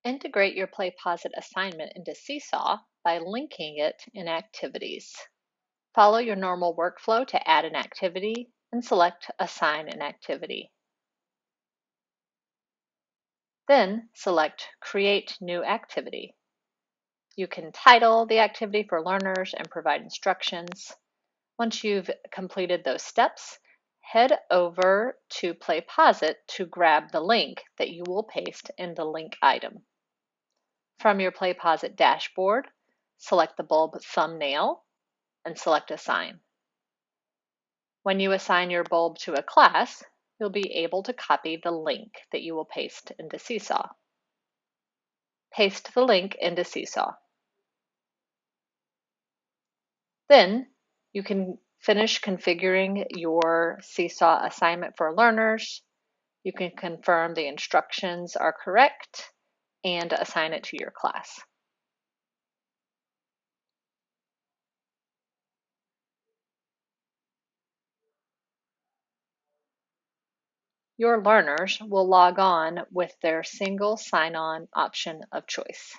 Integrate your PlayPosit assignment into Seesaw by linking it in Activities. Follow your normal workflow to add an activity and select Assign an Activity. Then select Create New Activity. You can title the activity for learners and provide instructions. Once you've completed those steps, head over to PlayPosit to grab the link that you will paste in the link item. From your PlayPosit dashboard, select the bulb thumbnail and select Assign. When you assign your bulb to a class, you'll be able to copy the link that you will paste into Seesaw. Paste the link into Seesaw. Then you can finish configuring your Seesaw assignment for learners. You can confirm the instructions are correct and assign it to your class. Your learners will log on with their single sign-on option of choice.